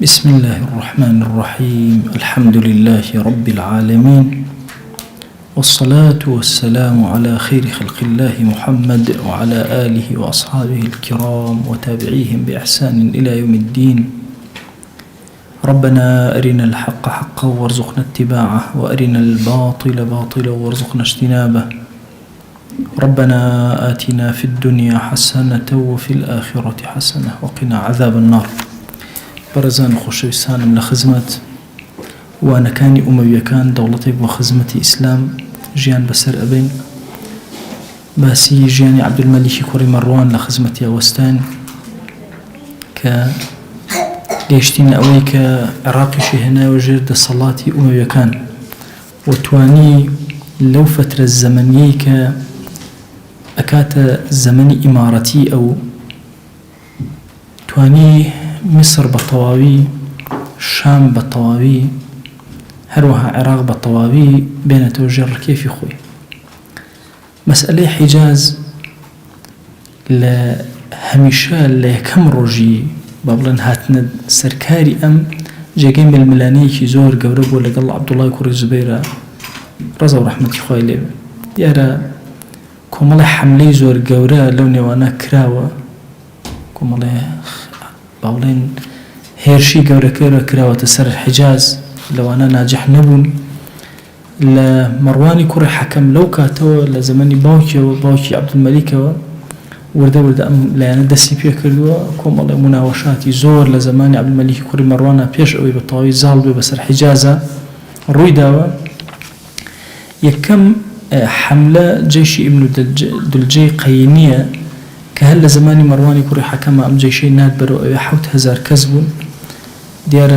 بسم الله الرحمن الرحيم. الحمد لله رب العالمين، والصلاة والسلام على خير خلق الله محمد وعلى آله وأصحابه الكرام وتابعيهم بإحسان إلى يوم الدين. ربنا أرنا الحق حقا وارزقنا اتباعه، وأرنا الباطل باطلا وارزقنا اجتنابه. ربنا آتنا في الدنيا حسنة وفي الآخرة حسنة وقنا عذاب النار. برزان خوشویستانم لخزمت وانا كاني أمويكان دولتي وخزمة إسلام جيان بسر أبين باسي جياني عبد الملك كوري مروان لخزمتي أوستان ليشتين أويك عراقي هنا وجرد صلاتي أمويكان وتواني لو فترة الزمنية أكات الزمني إمارتي أو تواني مصر بالطواوي، شام بالطواوي، هروها عراق بالطواوي، بين توجر كيف خوي. مسألة حجاز لهميشا لكم روجي بابلن هاتنا سركاري أم جاكين بالملاني كي زور قورب ولا قال عبد الله كوري زبيرة رضا ورحمة خوي لي يارا كومالي حملي زور قورا لوني وانا كراوة كومالي باولين هيرشي قورا كراوة سر الحجاز لو أنا ناجح نبون لمرواني كوري حكم لو كاتو لزماني باوكي عبد الملك ورده أم لا ندسي فيها كردوا كوم الله مناوشاتي زور لزماني عبد الملك كوري مروان بيش أوي بالطاوي زالبي بسر حجازة روي داوا يكم حملة جيشي ابن دلجي قينية كهلا زماني مرواني كوري حكمة أم جيشي ناد برو يحوت هزار كذبون ديار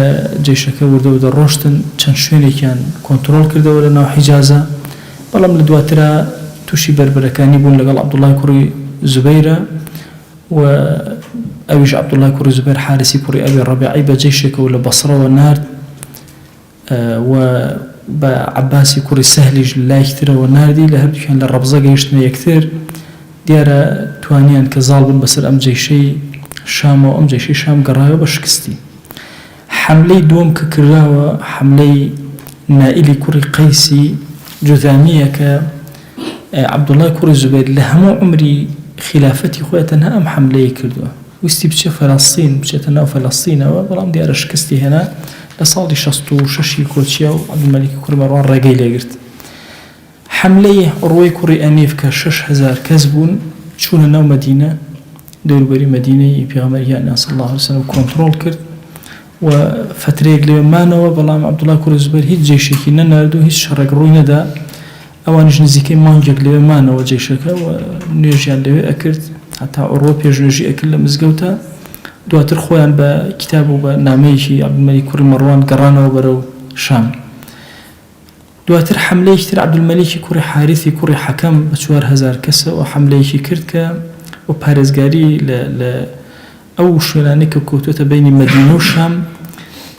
جيشك ورده روشتن چند شويني كان كنترول كرده ولا ناو حجازة بلام لدواترا توشي بربركاني بون لقال عبد الله كوري زبيرة وأويش عبد الله كوري زبير حارسي كوري أبي الربيعي بجيشك ولا بصرة والنار وعباسي كوري سهلج لا يكتر والنار دي لهب كان للربزة جيشنا يكتر ديارة توانيان كظالبن بسر أم جيشي شام وأم جيشي شام قرايو بشكستي حملي دوم ككراوة حملي نائلي كوري قيسي جذامية ك عبد الله كوري زبير لهمو عمري خلافتي خواتنا أم حملي كردوا وستي بتشي فلسطين بتشيتنا فلسطين وبرام ديار شكستي هنا لصالي شستو ششي كوتشيا وعبد الملك كوري مروان راقيلي قرت حملي روي كوري أنيف كشش هزار كذبون شون ناو مدينة دور بري مدينة بيغمريان صلى الله عليه وسلم كنترول كرت وفتريق لي ما نوا بلام عبد الله كوري زبير هيج جيشي كنا ناردو هيج شرق روي ندا أوانش نزيكي مانجك لي ما نوا جيشك ونيجي اللي أكرت حتى أوروبا يجي أكل مزجوتا دواتر خوان بكتاب وبناميشي عبد الملك كوري مروان قرانا وبرو شام دواتر حملة يشتري عبد الملك كوري حارثي كوري حكم بشوار هزار كسا وحملة يشي كردك وبارزقاري أو شلانك كوتوتا بين مدينة وشام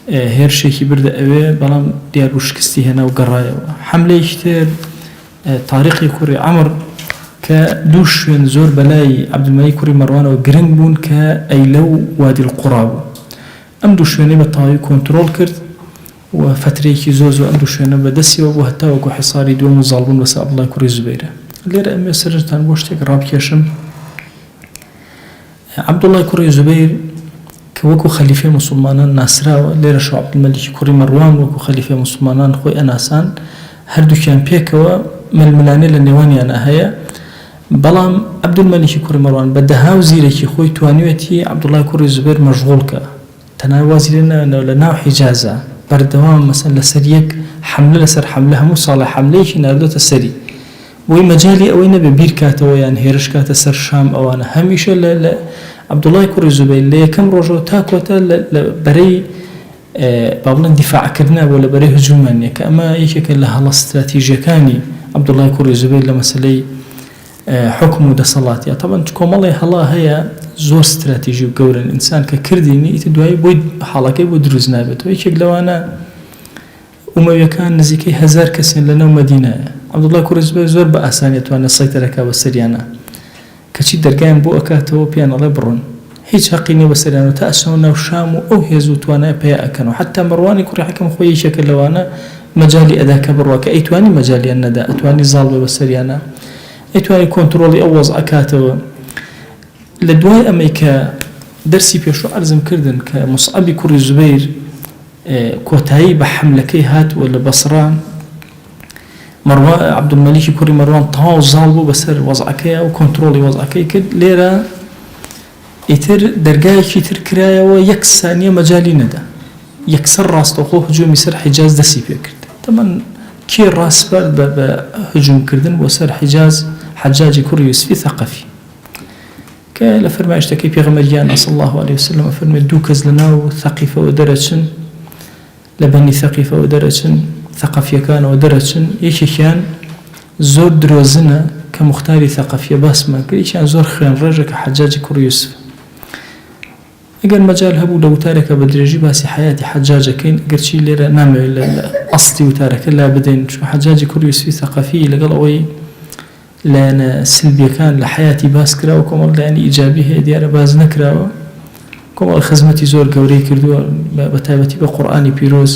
هيرشي برد أوي بلام ديار وشكستي هنا وقرايا حملة يشتري طارقي كوري عمر كدوش زور بلاي عبد الملك كوري مروان وقرنج بون كأيلو وادي القرى أم دوشوني بطاوي كنترول كرد وفتريكي زوزو أم دوشوني بدسي وبوهتا وكو حصاري دوم وظالبون بس عبد الله كوري زبيرة اللي رأمي سرجتان بوشتك راب كيشم عبد الله كوري زبير كوكو خليفة مسلمان ناصرة اللي رشو عبد الملك كوري مروان وكو خليفة مسلمان خوي أناسان هردو كان بيكوا من الملاني للنواني أنا هيا بلام عبد الملك كوري مروان بدها وزيرك خوي توانيوتي عبد الله كوري زبير مشغولك تناوازي لنا حجازة بردوام مثلا لسريك حملة لسر حملها مو صالح حمليش ناردوت السري وي مجالي أوين ببير كاتو يعني هيرش كاتا سر شام أو أنا هميشة عبد الله كوري زبير لي كم رجو تاكوتا بري بابلن دفاع كرنا ولا بري هجومانية كأما يكك لها استراتيجية كاني عبد الله كوري زبير لمسألة حكم ودا صلاة طبعا تكون الله هلا هي زور استراتيجي وقول الإنسان ككرديني يتدوي بود حالك بود رزنابت ويشك لو أنا أموية كان نزيكي هزار كسين لنا مدينة عبد الله كوري زبير زور بأسانية وأنا السيطرة كابسريانا كشي درجان بو أكاتو بيان الله برون هیچ حەقی نییە بەسەریانەوە تا ئەچنەوە ناو شام و ئەو هێز و توانای پێ ئەکەنەوە حتا مەڕوانی کوڕی حەکەم خۆی یەکێکە لەوانە مەجالی ئەداکە بڕوەکە ئەیتوانی مەجالیان نەدا ئەتوانی زاڵ بێ بەسەریانە ئەیتوانی کۆنتڕۆڵی ئەو وەز ئەکاتەوە لە دوای ئەمەی کە دەرسی پێشوو عەرزم کردن کە موسعەبی کوڕی زوبەیر کۆتایی بە حەملەکەی هاتووە لە بەسڕا مەڕوان عەبدولمەلیکی کوڕی مەڕوان تەواو زاڵ بوو بەسەر وەزعەکەیە و کۆنتڕۆڵی وەزعەکەی کرد لێرە ئیتر دەرگایەکی تر کرایەوە یەک سانیە مەجالی نەدا یەکسەر ڕاستەوخۆ هجومی سەر حیجاز دەستی پێ کرد تەمەن کێ ڕاستبەر بە هجومکردن بۆ سەر حیجاز حەجاجی کوڕی یوسفی ثەقەفی کە لە فەرمایشتەکەی پێغەمبەریان صلی الله عليه وسلم فەرمێ دوو کەس لەناو ثەقیفەوە دەرەچن لە بەنی ثەقیفەوە دەرەچن ثەقەفیەکانەوە دەرەچن یەکێکیان زۆر درۆزنە کە مختاری ثەقەفیە باسمان کرد یەکیان زۆر خوێنڕێژە کە حەجاجی کوڕی یوسف ئەگەر مەجال هەبوو لە وتارێکە بە درێژی باسی حیاتی حەجاجەکەین گەرچی لێرە نامەوێت لە ئەسڵی وتارەکە لا بدەین چون حەجاجی کوڕی یوسفی ثەقەفی لەگەڵ ئەوەی لایەنە سلبیەکان لە حیاتی باس کراوە کۆمەڵ لایەنی ئیجابی هەیە دیارە باز نەکراوە کۆمەڵ خزمەتی زۆر گەورەی کردووە بە تایبەتی بە قورئانی پیرۆز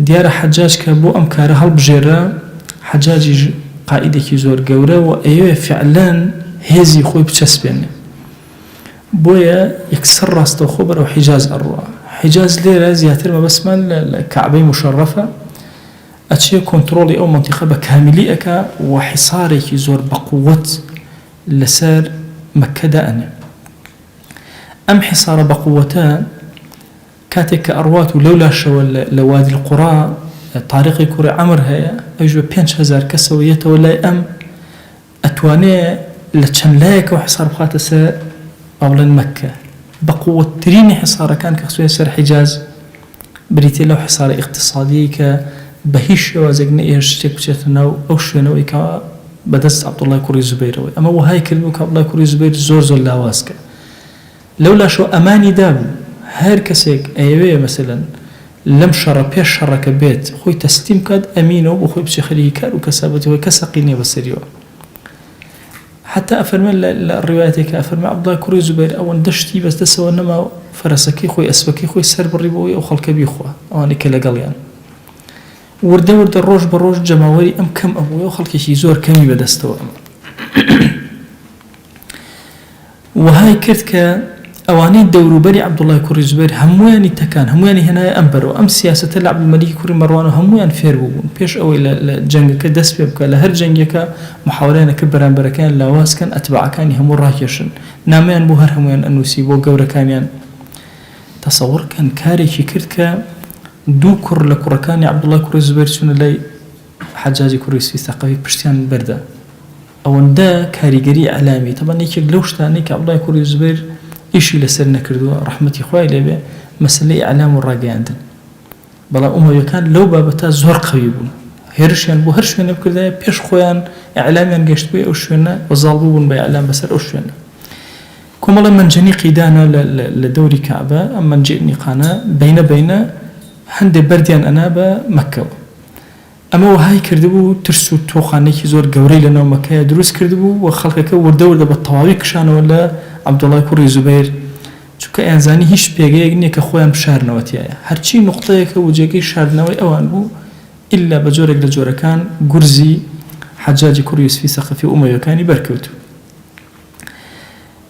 دیارە حەجاج کە بۆ ئەم کارە هەڵبژێرا حەجاجیش قائیدێکی زۆر گەورە و ئەوێ فعلەن هێزی خۆی بچەسپێنێ بۆیە یەکسەر ڕاستەوخۆ بەرەو حیجاز ئەڕوا حیجاز لێرە زیاتر مەبەسمان لە کەعبەی مشەڕەفە ئەچێ کۆنتڕۆڵی ئەو مەنتیقە بە کامیلی ئەکا و حیسارێکی زۆر بەقووەت لەسەر مەککەدا ئەنێ ئەم حیسارە بەقووەتە کاتێک کە ئەڕوات و لەولاشەوە لە وادی القوڕا تاریقی کوڕی عەمر هەیە ئەویش بە 5,000 کەسەوە یەتەوە لای ئەم ئەتوانێ لە چەند لایەکەوە حیسار بخاتە سەر ئەوڵەن مەککە بەقووەترینی حیسارەکان کە خسوێ سەر حیجاز بریتێ لەو حیسارە ئیقتصادی کە بە هیچ شێوازێک نەئێش شتێک بچێتە ناو ئەو شوێنەوەی کە بەدەست عەبدوڵڵای کوڕی زوبەیرەوەی ئەمە وهای کردبوو کە عەبدوڵڵای کوڕی زوبەیر زۆر لاوازکە لەولاشەوە ئەمانی دابوو هەر کەسێک ئەیەوێ مەسەلەن لەم شەڕە پێش شەڕەکە بێت خۆی تەسلیم کات ئەمینەوە بۆ خۆی بچێ خەریکی کار و کەسابەتەوەی کە سەقی نییە بەسەریەوە حتى أفرمي الرواياتك أفرمي عبد الله كوري زبير أو دشتي بس دسوا إنما فرسكي خوي أسبكي خوي سر بالربوي أو خلك بيخوا أو أنا كلا قليان ورد الروج بروج جماوري أم كم أبوي وخلك شي زور كمي بدستوا وهاي كرتك أواني الدور بري عبد الله كوري زبير همواني تكان همواني هنا أمبر وأم سياسة عبد الملك كوري مروان هموان فيربون بيش أوي لجنگ كدس بيبك لهر جنگك محاولين كبران بركان لواس كان أتباع كان هم راكشن نامان بو هر هموان أنوسي بو جور كانيان تصور كان كاري كرتك دو كر لكركاني عبد الله كوري زبير شنو لي حجاجي كوري ثقافي بشتيان برده أو دا كاريجري إعلامي طبعا نيك لوش تاني كعبد الله كوري زبير إيشي لسرنا كردوا رحمتي خوي لبي مسألة إعلام والراجع عندنا بلا كان لو بابتا زهر قويبون هرشيان بو هرشيان بكرده بيش خويان إعلاميان جشت بي أوشينا وظالبون بإعلام بسر أوشينا كمالا من جني قيدانا لدوري كعبة أما جئني قانا بين هند برديان أنا بمكة أما وهاي كردبو ترسو توخانيكي زور قوري لنا ومكايا دروس كردبو وخلقك وردور بالطواويق شان ولا عبد الله كوري زبير چونکە ئەنزانی هیچ پێگەیەک نییە کە خۆیان بشارنەوەتیایە هەرچی نقطەیەکە و جێگەی شاردنەوەی ئەوان بوو ئللا بە جۆرێک لە جۆرەکان گورزی حەجاجی کوڕی یوسفی سەقەفی ئومەویەکانی بەرکەوتو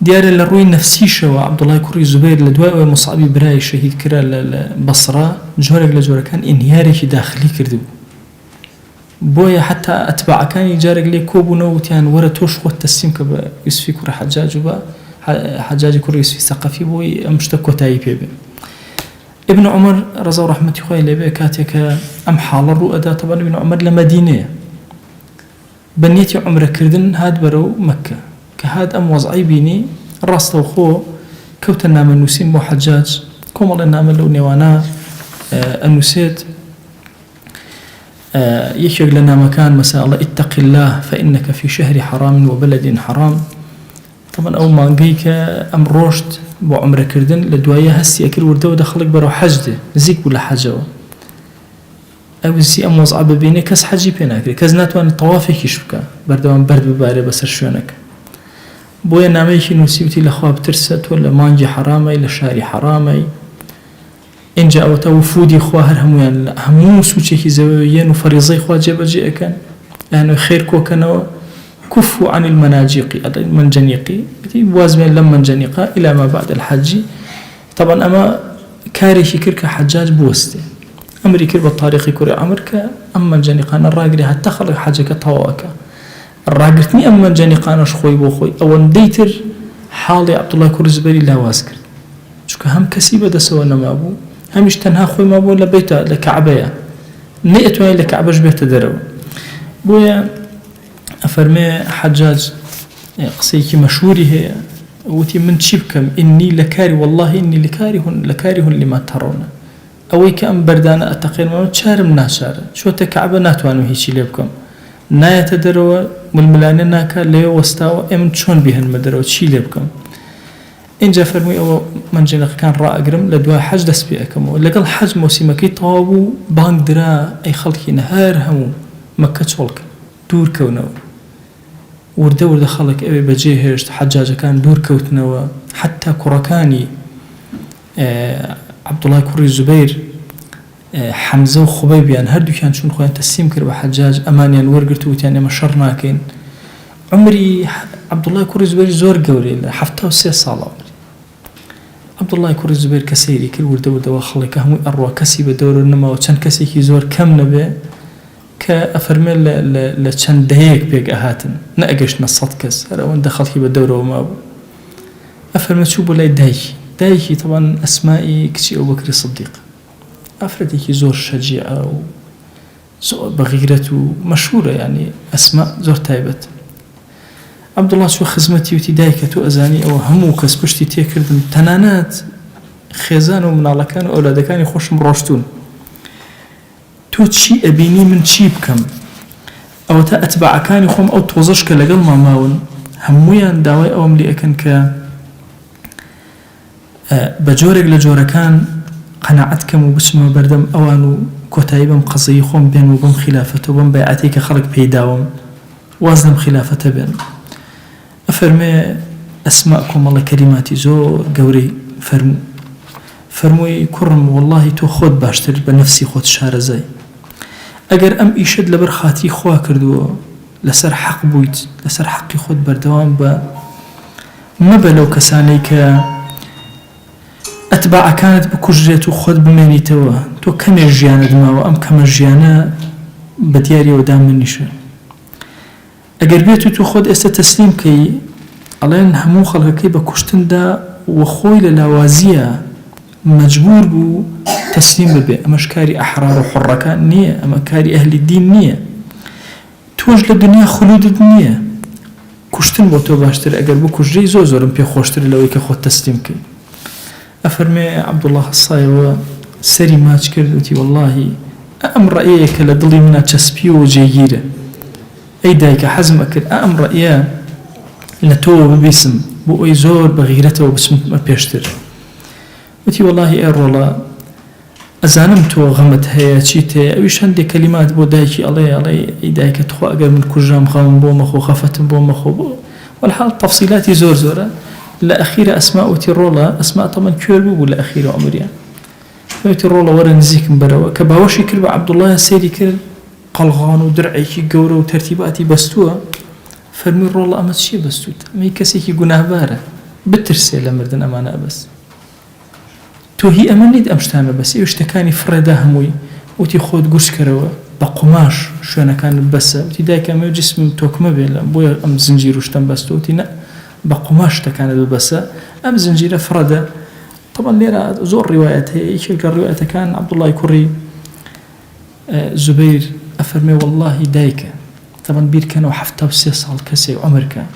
دیارە لە ڕووی نەفسیشەوە عەبدوڵڵای کوڕی زوبەیر لە دوای ئەوەی موسعەبی برای شەهید کرا لە بەسڕا جۆرێک لە جۆرەکان ئینهیارێکی داخلی کردبوو بۆیە حتا ئەتباعەکانی جارێک لێ کۆبوونەوە وتیان وەرە تۆش خۆت تەسلیم کە بە یوسفی کوڕی حەجاج و بە حەجاجی کوڕی یوسفی سەقەفی بۆی ئەم شتە کۆتایی پێبێ ابن عمر ڕەزا و ڕەحمەتی خۆی لێبێ کاتێکە ئەم حاڵە ڕوو ئەدا تەبەن ابن عمر لە مەدینەیە بەنیەتی عومرەکردن هات بەرەو مەککە کە هات ئەم وەزعەی بینی ڕاستەوخۆ کەوتە نامەنووسین بۆ حەجاج کۆمەڵێ نامە لەو نێوانە ئەنووسێت يشيق لنا مكان مساء الله اتق الله فإنك في شهر حرام وبلد حرام طبعا أو ما نقيك أم روشت بو عمره كردن لدوايا هسي أكل وردو دخلك برو حجده زيك ولا حجه أو زي أم وضع ببيني كس حجي بيناكري كز ناتوان طوافك يشبكا بردوان برد بباري بسر شوانك بۆیە نامەیەکی نووسیوتی لەخوا بترسە تۆ لە مانگی حرامەی لە شاری حرامەی اینجا ئەوەتە وفودی خوا هەر هەمویان هەموو سوچێکی زەوەیەن و فەریزەی خوا جێبەجێ ئەەکەن یانە خێر کۆکەنەوە كفوا عن المنجنيق وازمين لم منجنيقا إلى ما بعد الحج طبعا أما كاريشي كركا حجاج بوستي أمري كربا الطريقي كوري عمركا أما منجنيقانا الراقري حتى خلق حاجك طواكا الراقرتني أما منجنيقانا شخوي بوخوي أو نديتر حالي عبد الله كوري زبيري لا واسكر شكا هم كسيبة دا سوى نمابو همش تنها خوي مابو لبيتا لكعبية نئتوين لكعبش بيتا درو بويا أفرمي حجاج قصيكي مشهوري هي وتي من شبكم إني لكاري والله إني لكاره لما ترون أويك أم بردانا أتقين ما تشارم ناشار شو تكعب ناتوانو هيشي ليبكم نايا تدروا ململاني ناكا ليو وستاوا إم تشون بها المدروا تشي ليبكم إن جا فرمي أو من جنق كان رأقرم لدوا حج دس بيأكم لقل حج موسيمكي طوابو بانك درا أي خلقي نهار همو مكة شولك دور كونو ورده خلق أبي بجيهشت حجاج كان دور كوتنوا حتى كركاني عبد الله كوري الزبير حمزة وخبيب يعني هردو كان شون خوان تسليم كرب حجاج أمانيا ورقرتو يعني مشرناكين عمري عبد الله كوري الزبير زور قولي حفته وسي صالة عبد الله كوري الزبير كسيري كل ورده خلق هم أروى كسي بدور النما وكان كسي كي زور كم نبي كأفرمي لچند دهيك بيق أهاتن نأقش نصد كس هرأون دخل كي بدورة وما أبو أفرمي شو بولاي دايكي طبعا أسمائي كشي أبو بكر الصديق أفردي كي زور شجيعة زور بغيرته مشهورة يعني أسماء زور تايبت عبد الله شو خزمتي وتي دايكة أزاني أو همو كسبشتي تيكردن تنانات خيزان ومن على كانوا أولادا كان يخش مروشتون تو چی ئەبینی من چی بکەم ئەوەتە ئەتباعەکانی خۆم ئەو تۆزەش کە لەگەڵ ماماون هەموویان داوای ئەوم لێ ئەکەن کە بە جۆرێک لە جۆرەکان قەناعەت کەم و بچمە بەردەم ئەوان و کۆتایی بەم قەزەی خۆم بێن و بەم خلافەتە و بەم بەیعەتەی کە خەڵک پێیداوم واز لەم خلافەتە بێن ئەفەرمێ ئەسماء کۆمەڵە کەلیماتی زۆر گەورەی فەرمووی کوڕم واللهی تۆ خۆت باشتر بە نەفسی خۆت شارەزای ئەگەر ئەم ئیشت لەبەر خاتی خوا کردووە لەسەر حەق بوویت لەسەر حەقی خۆت بەردەوام بە مەبە لەو کەسانەی کە ئەتباعەکانت بکوژرێت و خۆت بمێنیتەوە تۆ کەمێ ژیانت ماوە ئەم کەمە ژیانە بە دیاریەوە دامنیشە ئەگەر بێت و تۆ خۆت ئێستا تەسلیم کەی ئەڵێن هەموو خەڵکەکەی بە کوشتندا و خۆی لە لاوازیە مجبور بو تسليم ببي أماش كاري أحرار وحركان نية أما كاري أهل الدين نية توج للدنيا خلود الدنيا كشتن بو تو باشتر أقل بو كشري زورم بي خوشتر لو يكا خود تسليم كي أفرمي عبد الله الصايوة سري ماش كردوتي والله أم رأيك لدلي منا تسبي وجيجيرة أي دايك حزم أكل أم رأيك لتو ببسم بو أي زور بغيرته وبسم بيشتر وتي والله إيرولا أزانم تو غمت هيا چيتي أويش هندي كلمات بو دايكي علي دايكي تخو أقل من كجام غام بو مخو خفتم بو مخو والحال تفصيلاتي زورة لا أخيرا أسماء وتي رولا أسماء طبعا كيربو ولا أخيرا عمريا وتي رولا ورا نزيك مبروا كباوشي كرب عبد الله سيري كر قلغان ودرعيكي قورو وترتيباتي بستوا فرمي رولا أما تشي بستوت ما يكسيكي قناه بارة بترسي لمردن أمانا بس تو هي أمنيد أمشتانه بس يشتكاني فردا هموي وتي خود قرش كروا بقماش شو أنا كان بس وتي دايك أمي جسم توكمه بين بويا أم زنجير وشتن بس توتي نا بقماش تكان بس أم زنجير فردا طبعا ليرا زور روايات هي شكل الرواية كان عبد الله يكري زبير أفرمي والله دايك طبعا بير كانوا حفته وسيس على الكسي وعمر كان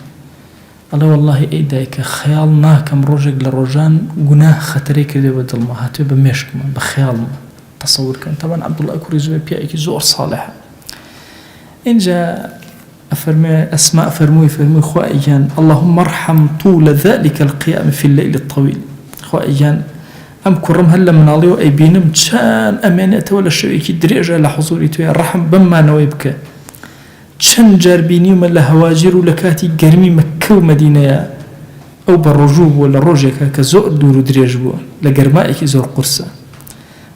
الله والله أي دايك خيالنا كم روجك للرجان جناه خطري كده بدل ما هاتوا بمشك بخيالنا تصور كان طبعا عبد الله كوري زوي بيعك زور صالح إن جاء أفرمي أسماء فرموي خوائيان اللهم ارحم طول ذلك القيام في الليل الطويل خوائيان أم كرم هلا من عليه أي بينم كان أمانة ولا شيء كدريجة لحضوري تويا الرحم بما نويبك چەند جار بینیومە لە هەواجر و لە کاتی گەرمی مەککە و مەدینەیە ئەو بە ڕۆژوو بووە لە ڕۆژێکە کە زۆر دوور و درێژ بووە لە گەرمایەکی زۆر قورسە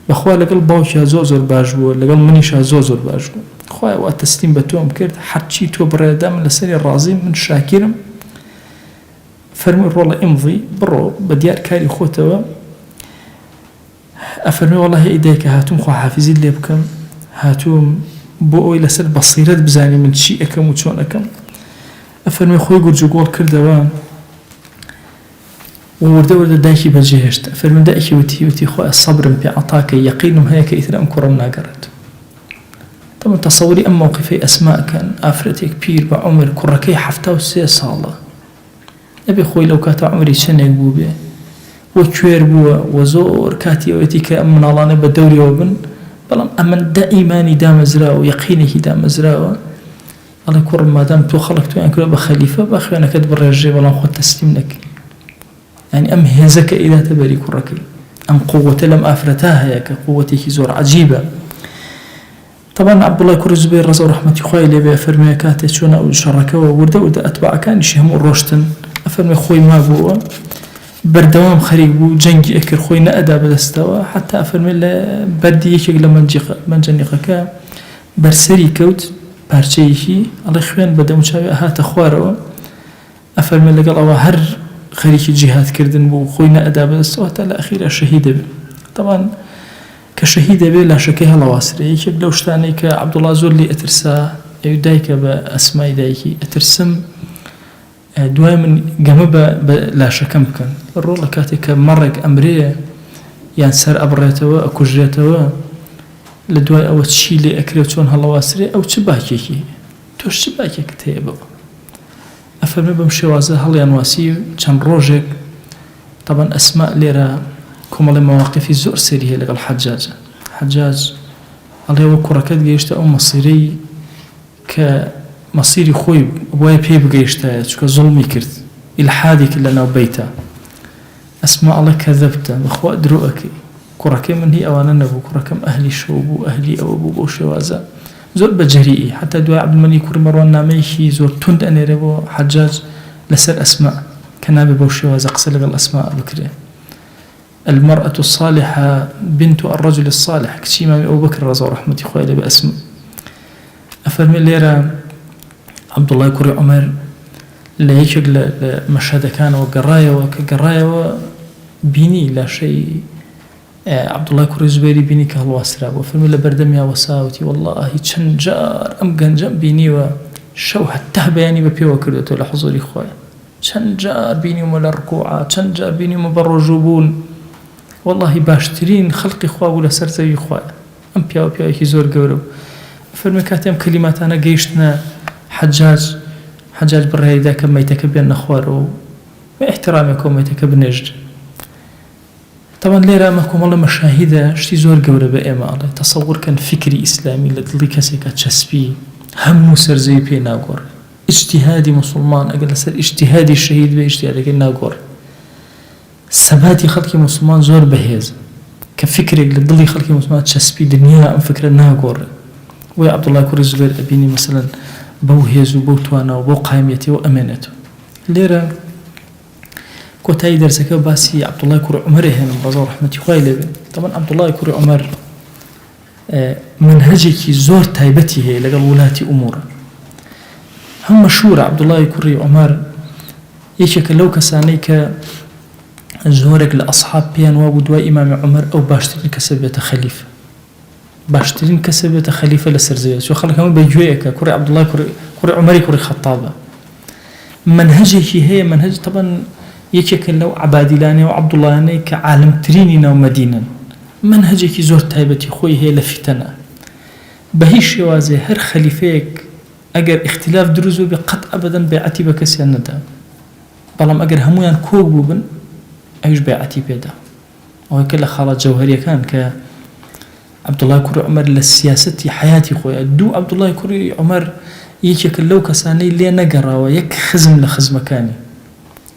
بەخوا لەگەڵ باوکیان زۆر باش بووە لەگەڵ منیشا زۆر باش بوو خوای وا تەسلیم بە تۆم کرد هەرچی تۆ بڕێدا من لەسەری ڕازیم من شاکرم فەرمووی ڕۆڵە ئیمضی بڕۆ بە دیار کاری خۆتەوە ئەفەرمێ وەڵاهی ئیدایکە هاتووم خواحافیزیت لێ بکەم هاتووم بۆ ئەوی لەسەر بەسیرەت بزانی من چی ئەەکەم و چۆن ئەەکەم ئەفەرمێ خۆی گورج و گۆڵ کردەوە وردە دایکی بەجێهێشت ئەفەرمێ دایکی وتی خۆی سەبرم پێ عەتاکە یەقینم هەیە کە ئیتر ئەم کوڕەم ناگەڕێت طبعا تەسەووری ئەم مووقیفەی ئەسماکەن ئافرەتێک پیر بە عومر کوڕەکەی 73 ساڵە نەبێ خۆی لەو کاتە عومری چەندێک بوو بێ وە کوێر بووە وە زۆر کاتی ئەوەتی کە ئەم مناڵانە بە دەوریەوە بن بەڵام ئەمەندە ئیمانی دامەزراوە و یەقینێکی دامەزراوە ئەڵێ کوڕم مادام تۆ خەڵک تۆیان کردە بە خەلیفە با خوێنەکەت بڕێژێ بەڵام خۆت تەسلیم نەکەی يعني ئەم هێزەکە ئیداتە بەری کوڕەکەی ئەم قووەتە لەم ئافرەتە هەیە کە قووەتێکی زۆر عەجیبە طبعا عەبدوڵای کوڕی زوبەیر ڕەزا و ڕەحمەتی خوای لێ بێ ئەفەرمێ کاتێ چۆنە ئەو شەڕەکەەوە وردە ئەتباعەکانیشی هەموو ڕۆشتن ئەفەرمێ خۆی مابووە بەردەوام خەریک بوو جەنگی ئەکرد خۆی نەئەدا بەدەستەوە حتا ئەفەرمێ لە بەردی یەکێک لە مەنجەنیقەکە بەرسەری کەوت پارچەیەکی ئەڵێ خوێن بە دەموچاوی ئەهاتە خوارەوە ئەفەرمێ لەگەڵ ئەوە هەر خەریکی جیهادکردن بوو خۆی نەئەدا بەدەستەوە تا لە ئەخیرا شەهید دەبێت طبعا کە شەهید دەبێت لاشەکەی هەڵەواسرێ یەکێک لەو شتانەی کە عەبدوڵا زۆر لێ ئەترسا ئەو دایکە بە ئەسمای دایکی ئەترسم دوای من گەمە بە لاشەکەم بکەن ڕۆڵە کاتێک کە مەڕێک ئەمرێ یان سەر ئەبڕێتەوە ئەکوژرێتەوە لە دوای ئەوە چی لێ ئەکرێت چۆن هەڵەواسرێ ئەو چ باکێکی تۆش چ باکێکت هەیە بەوە ئەفەرمێ بەم شێوازە هەڵیان واسی چەند ڕۆژێک طبعا ئەسما لێرە کۆمەڵی مەواقفی زۆر سێری هەیە لەگەڵ حەجاجە حەجاج ئەڵێەوە کوڕەکەت گەیشتە ئەو مەسیرەی کە مەسیری خۆی وایە پێی بگەیشتایە چونکە زوڵمی کرد ئیلحادی کرد لەناو بەیتە ئەسما ئەڵێ کەذەبتە بەخوا درۆ ئەکەی کوڕەکەی من هی ئەوانە نەبوو کوڕەکەم ئەهلی شەو بوو ئەهلی ئەوە بوو بۆ شێوازە زۆر بەجەریئی حتا دوای عەبدولمەلیک کوڕی مەڕوان نامەیەکی زۆر توند ئەنێرێ بۆ حەجاج لەسەر ئەسما کە نابێ بەو شێوازە قسە لەگەڵ ئەسما بکرێ المرأة الصالحة بنت الرجل الصالح كشي إمام أبو بكر رضي الله عنه خويا لي باسم أفرمي ليرة عبد الله كوري عمر لا يشغل مشهد كان وقراية وبيني لا شيء عبد الله كوري زبيري بيني كهالواسرة وفرمي لبردم يا وساوتي والله شنجار أم جنجم بيني وشو حتى بياني ببي وكردته لحضوري خويا شنجار بيني ولا ركوعة شنجار بيني وبرجوبون والله باشترين خلقي خوا ولا سرزوي خوا ام بياكي زور قورو فرمي كاتم كلمات انا جيشتنا حجاج بالرهيدا كما يتكبين نخوارو باحترامكم يتكبنجد طبعا ليرا ماكم والله مشاهده شتي زور قورو بأما الله تصور كان فكري اسلامي لدلي كسي كتشسبي هم سرزوي بي ناقور اجتهادي مسلمان اقل سر اجتهادي الشهيد باجتهادي ناقور سباتي خلقي مسلمان زور بهيز كفكرك لضلي خلقي مسلمان تشسبي دنيا ام فكرة ناقور ويا عبد الله كوري زبير ابيني مثلا بو هيز وبو توانا وبو قائميتي وامانته ليرا كوتاي درسك باسي عبد الله كوري عمر هنا رضا رحمتي خويا طبعا عبد الله كوري عمر منهجك زور تايبتي هي لقال ولاتي اموره هم مشهور عبد الله كوري عمر يشك لو كسانيك زورك لأصحاب بيان وابو دواء إمام عمر أو باشترين كسبية خليفة باشترين كسبية خليفة لسرزية شو خلق هم بيجويك كوري عبد الله كوري عمري كوري خطابة منهجه هي منهج طبعا يكيك لو عبادلاني وعبد الله كعالم تريننا ومدينة منهجه زور تايبتي خوي هي لفتنا بهيش شوازي هر خليفيك أجر اختلاف دروزو بقط أبدا بيعتي بكسي الندى بلام أجر همويان كوبو بن أيش بيعتي بيدا وهكذا خالد جوهرية كان كعبد الله كوري عمر للسياسة حياتي خويا دو عبد الله كوري عمر يجيك لو كساني لي نقرا ويك خزم لخزم مكاني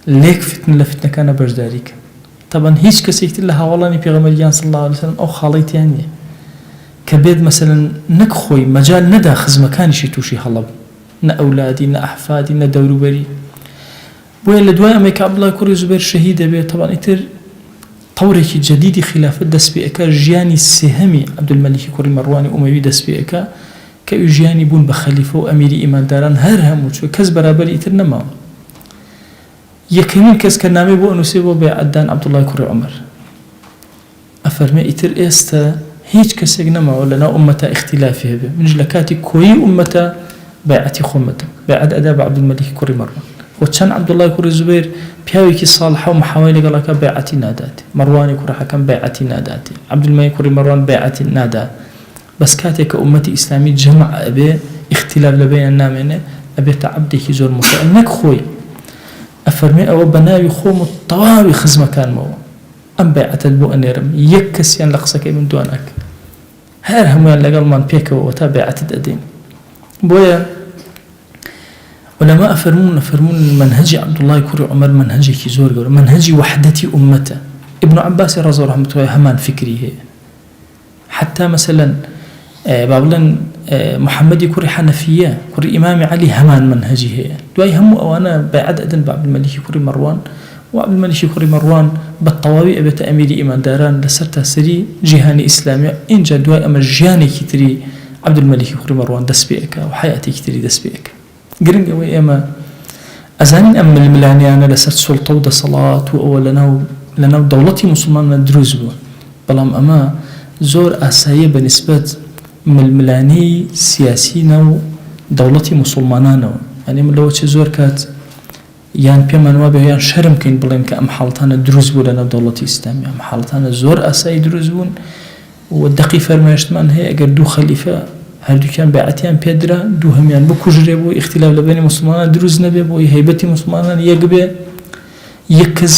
ليك فتنة لفتنة كان بجداريك طبعا هيش كسيكت لها والله نبي غمريان صلى الله عليه وسلم أو خاليت يعني كبيد مثلا نكخوي مجال ندى خزم مكاني شي توشي هلب نا أولادي نا أحفادي نا دورو بري بۆیە لە دوای ئەمەی کە عەبدوڵای کوڕی زوبەیر شەهید دەبێت طبعاً ئیتر تەورێکی جەدیدی خلافەت دەست پێ ئەکا ژیانی سێهەمی عەبدولمەلیکی کوڕی مەڕوانی ئومەوی دەست پێ ئەکا کە ئەو ژیانی بوون بە خەلیفە و ئەمیری ئیمانداران هەر هەموو چوە کەس بەرابەری ئیتر نەماوە. یەکەمین کەس کە نامەی بۆ ئەنووسێ بۆ بەیعەتدان عەبدوڵای کوڕی عومەر ئەفەرمێ ئیتر ئێستا هیچ کەسێک نەماوە لەناو ئومەتا اختلافی هەبێ منش لە کاتی کۆیی ئومەتە بەیعەتی خۆمەتە بەیعەت ئەدا بە عەبدولمەلیکی کوڕی مەڕوان و چەند عەبدوڵای کوڕی زوبەیر پیاوێکی ساڵحە و محاوای لەگەڵەکە بەیعەتی ناداتی مەڕوانی کوڕە حەکەم بەیعەتی ناداتی عەبدولمەلیکی کوڕی مەڕوان بەیعەتی نادا بەس کاتێک کە ئومەتی ئیسلامی جەمع ئەبێ اختلاف لە بینیان نامێنێ ئەبێتە عەبدێکی زۆر مطیع نەک خۆی ئەفەرمێ ئەوە بە ناوی خۆم و تەواوی خزمەکانمەوە ئەم بەیعەتت بۆ ئەنێرم یەک کەسیان لە قسەکەی من دوان ناکە هەر هەمویان لەگەڵمان پێکەوە تا بەیعەتت ئەدەین. بۆیە ولما أفرمون منهج عبد الله كوري عمر منهجي كي زور قول منهجي وحدتي أمته ابن عباس رضي الله عنه همان فكري هي حتى مثلا بابلن محمد كوري حنفية كوري إمام علي همان منهجي هي دواي هم وأنا بعد أدن بعبد الملك كوري مروان وعبد الملك كوري مروان بالطواوي أبيت أميري إيمان داران لسرتها سري جهاني إسلامي إن جا دواي أما جهاني كتري عبد الملك كوري مروان دس بيك وحياتي كتري دس بيك قرنج أوي إما أزانين أم الملاني أنا لسرت سلطة ودا صلاة وأول لنا دولتي مسلمان دروز بو بلام أما زور أسايا بالنسبة من الملاني سياسيين ودولتي مسلمانان يعني من لو زور كات يعني بيمان وابه يعني شرم كين بلين كأم حالتنا دروز بو لنا دولتي إسلامية أم حالتنا زور أسايا دروز بون والدقي فرماشتمان هي أجر دو خليفة هەردوو کیان بەیعەتیان پێدرا دوو هەمیان بکوژرێ بۆ اختلاف لە بینی مسلمانان دروست نەبێ بۆی هەیبەتی مسلمانان یەک بێ یەک کەس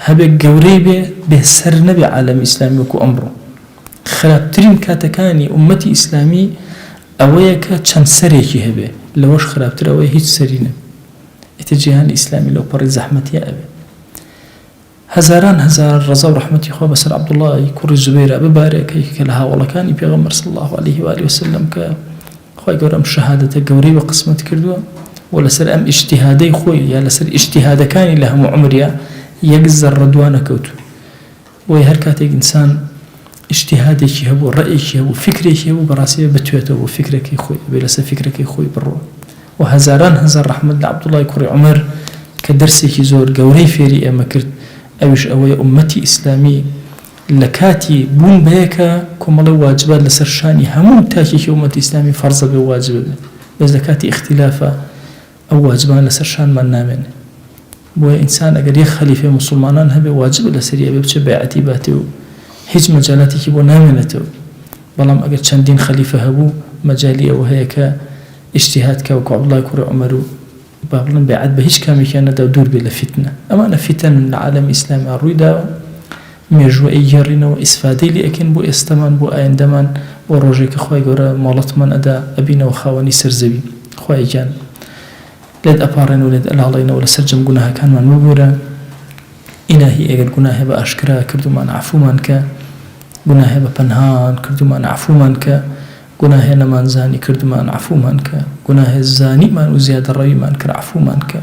هەبێ گەورەی بێ بێسەر نەبێ عالەمی ئیسلامی وەکو ئەمڕۆ. خراپترین کاتەکانی ئومەتی ئیسلامی ئەوەیە کە چەند سەرێکی هەبێ لەوەش خراپتر ئەوەیە هیچ سەری نەبێ ئیتر جیهانی ئیسلامی لەو پەڕی زەحمەتیە ئەبێ. هزاران هزار ڕەزا و ڕەحمەتی خوا بەسەر عەبدوڵڵای کوڕی زوبەیرە ببارێکە کە لە هاوڵەکانی پێغەمبەر صلی الله عليه و آله وسلم کە خوای گەورە ئەم شەهادەتە گەورەی بە قسمەت کردووە و لەسەر ئەم ئیجتیهادەی خۆی یا لەسەر ئیجتیهادەکانی لە هەموو عومریا یەک زەڕە دوا نەکەوتووە. بۆیە هەر کاتێک ئینسان ئیجتیهادێکی هەبوو ڕەئێکی هەبوو فکرێکی هەبوو بەڕاستی بتوێتەوە بۆ فکرەکەی خۆی بێ لەسەر فکرەکەی خۆی بڕۆ و هەزاران هەزار ڕەحمەت لە عەبدوڵڵای کوڕی عومەر کە دەرسێکی زۆر گەورەی فێری ئێمە کرد ئەوش ئەوەیە ئومەتی ئیسلامی لە کاتی بوون بەیەکە کۆمەڵی واجبات لەسەر شانی هەموو تاکێکی ئومەتی ئیسلامی فەرزە بێ واجبە بێ بەس لە کاتی اختلافە ئەو واجبان لەسەر شانمان نامێنێ. بۆیە ئینسان ئەگەر یەک خەلیفەی مسلمانان هەبێ واجبە لەسەری ئەبێ بچێ بەیعەتی باتێ و هیچ مەجالاتێکی بۆ نامێنێتەوە. بەڵام ئەگەر چەندین خەلیفە هەبوو مەجالی ئەوە هەیە کە ئیجتیهاد کە وەکو عەبدوڵڵای کوڕی عومەر و بابلن بەیعەت بە هیچ کامێکیان نەدا و دوور بێ لە فیتنە. ئەمانە فیتن لە عالەمی ئیسلامی ڕوویداوە مێژووەی گێڕینەوە ئیسفادەی لێ ئەکەین بۆ ئێستەمان بۆ ئایندەمان بۆ ڕۆژێکە خوای گەورە مۆڵەتمان ئەدا ئەبینەوە خاوەنی سەرزەوی. خوای گیان لێت ئەپاڕێن و لێت ئەلاڵێنەوە لەسەر جەم گوناهەکانمان مەبوورە. ئیلاهی ئەگەر گوناهێ بە ئاشکرا کردومان عەفومان کە گوناهێ بە پەنهان کردومان عەفومان کە گوناهێ نەمانزانی کردومان عەفومان کە گوناهێ زانیمان و زیادەڕەویمان کرد عەفومان کە.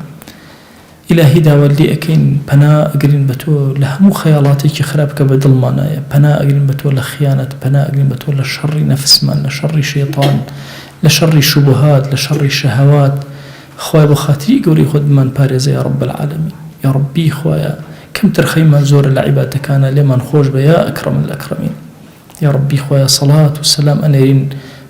ئیلاهی داوات لێ ئەکەین پەنا ئەگرین بە تۆ لە هەموو خەیاڵاتێکی خراپ کە بە دڵمانایە پەنا ئەگرین بە تۆ لە خیانەت پەنا ئەگرین بە تۆ لە شەڕی نەفسمان لە شەڕی شەیطان لە شەڕی شوبهات لە شەڕی شەهەوات. خوای بۆ خاتری گەورەی خۆت بمان پارێزە یا رب العالمین یا ربی خوایە کەم ترخەیمان زۆرە لە عیبادەتەکانە لێمان خۆش بە یا ئەکرەم الئەکرەمین یا ربی خوایە سەڵات و سەلام ئەنێرین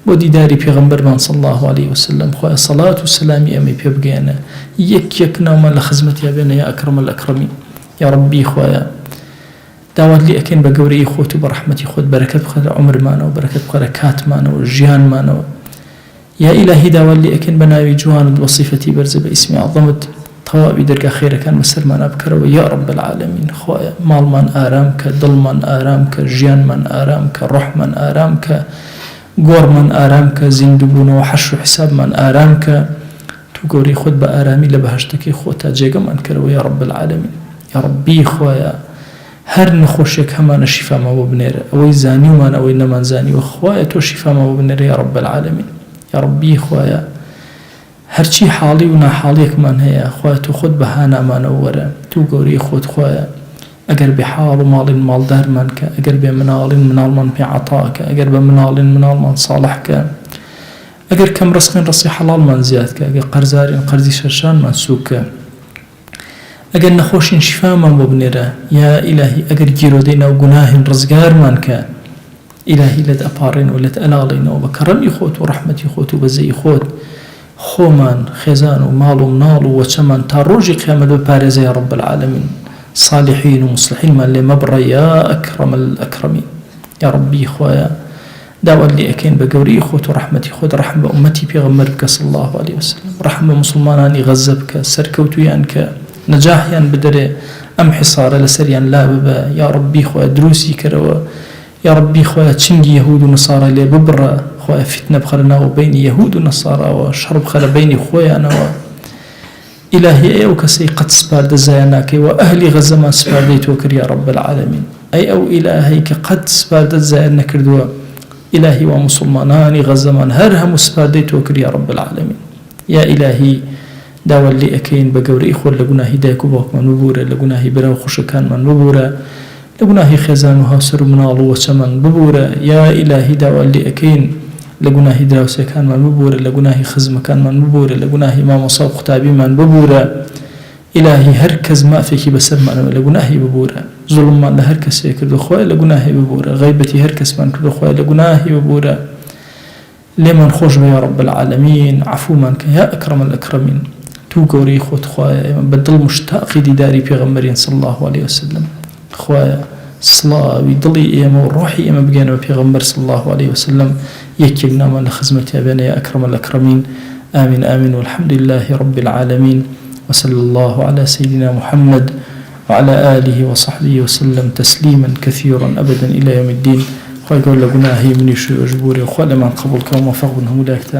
بۆ دیداری پێغەمبەرمان صلی الله عليه وسلم خوایە سەڵات و سەلامی ئەمەی پێ بگەێنە یەک یەک ناومان لە خزمەتیا بێنە یا ئەکرەم الئەکرەمین یا ربی خوایە داوات لێ ئەکەین بە گەورەی خۆت و بە ڕەحمەتی خۆت بەرەکەت بخە لە عومرمانەوە بەرەکەت بخە لە کاتمانەوە ژیانمانەوە. یا ئیلاهی داوات لێ ئەکەین بە ناوی جوانت وە صیفەتی بەرزە بە ئیسمی عەظەمت تەواوی دەرگا خێرەکان بەسەرمانە بکەرەوە یا رب العالمین. خوایە ماڵمان ئارام کە دڵمان ئارام کە ژیانمان ئارام کە ڕۆحمان ئارام کە گۆڕمان ئارام کە زیندووبوونەوە حەش و حسابمان ئارام کە تو گەورەی خۆت بە ئارامی لە بەهەشتەکەی خۆتا جێگەمان کەرەوە یا رب العالمین. یا ربی خوایە هەر نەخۆشیێک هەمانە شیفامەوە بنێرە ئەوەی زانیومان ئەوەی نەمانزانیوە خوایە تۆ شیفامەوە بنێرە یا رب العالمین. یا ربی خوایە هەرچی حاڵی و ناحاڵیەکمان هەیە خوای تۆ خۆت بەهانامانەوە وەرە تو گەورەی خۆت خوایە ئەگەر بێ حاڵ و ماڵین ماڵدارمان کە ئەگەر بێ مناڵین مناڵمان پێ عەتاکە ئەگەر بە مناڵین مناڵمان ساڵحکە ئەگەر کەم ڕزقین ڕزقی حەڵاڵمان زیادکە ئەگەر قەرزارین قەرزی شەرشانمان سووکە ئەگەر نەخۆشین شیفامان بۆ بنێرە یا ئیلاهی ئەگەر گیرۆدەی ناو گوناهین ڕزگارمان کە ئیلاهی لەت ئەپاڕێن و لەت ئەلاڵێنەوە بە کەڕەمی خۆت و ڕەحمەتی خۆت و بەزەی خۆت خۆمان خێزان و ماڵ و مناڵ و وەچەمان تا ڕۆژی قیامەت بپارێزە یا رب العالمین صالحین و مصلحینمان لێ مەبڕە یا ئەکرەم الئەکرەمین یا ربی خوایە داوات لێ ئەکەین بە گەورەی خۆت و ڕەحمەتی خۆت ڕەحم بە ئومەتی پێغەمبەر بکە صلی الله عليه وسلم ڕەحم بە موسڵمانانی غەزە بکە سەرکەوتویان کە نەجاحیان بدەرێ ئەم حیصارە لەسەریان لا ببە یا ربی خوایە دروستی کەرەوە یا ربی خوایە چنگی یەهود و نەسارە لێ ببڕە خوایە فتنە بخەرە ناو بینی یەهود و نەساراوە شەڕ بخەرە بینی خۆیانەوە ئیلاهی ئەو کەسەی قەت سپاردە زایە ناکەی و ئەهلی غەزەمان سپاردەی تۆ کرد یا رب العالمین ئەی ئەو ئیلاهەی کە قەت سپاردە زایە نەکردووە ئیلاهی و مسلمانانی غەزەمان هەر هەموو سپاردەی تۆ کرد یا رب العالمین یا ئیلاهی داوات لێ ئەکەین بە گەورەی خۆت لە گوناهی دایک و باوکمان ببوورە لە گوناهی برا و خوشەکانمان ببوورە لە گوناهی خێزان و هاوسەر و مناڵ و وەچەمان ببوورە یا ئیلاهی داوات لێ ئەکەین لە گوناهی دراوسەکانمان ببوورە لە گوناهی خزمەکانمان ببوورە لە گوناهی مامۆسا و قوتابیمان ببوورە ئیلاهی هەر کەس مافێکی بەسەرمانەوە لە گوناهی ببوورە زوڵممان لە هەر کەسێک کردو خۆی لە گوناهی ببوورە غەیبەتی هەر کەسمان کردو خۆی لە گوناهی ببوورە لێمان خۆش بە یا رب العالمین عەفومان کە یا ئەکرەم الئەکرەمین تو گەورەی خۆت خوایە ئێمە بەدڵ مشتاقی دیداری پێغەمبەرین صلی الله عليه وسلم خوایە سڵاوی دڵی ئێمە و ڕۆحی ئێمە بگەنەوە پێغەمبەر صلی الله عليه وسلم یەکێک نامان لە خزمەتیا بێنە یا ئەکرەم الئەکرەمین آمين آمين والحمد لله رب العالمين وصلى الله على سيدنا محمد وعلى آله وصحبه وسلم تسليما كثيرا أبدا إلى يوم الدين خواه يقول لقناهي مني شو أجبوري وخواه لمن قبل كوم وفقنهم ولاكتان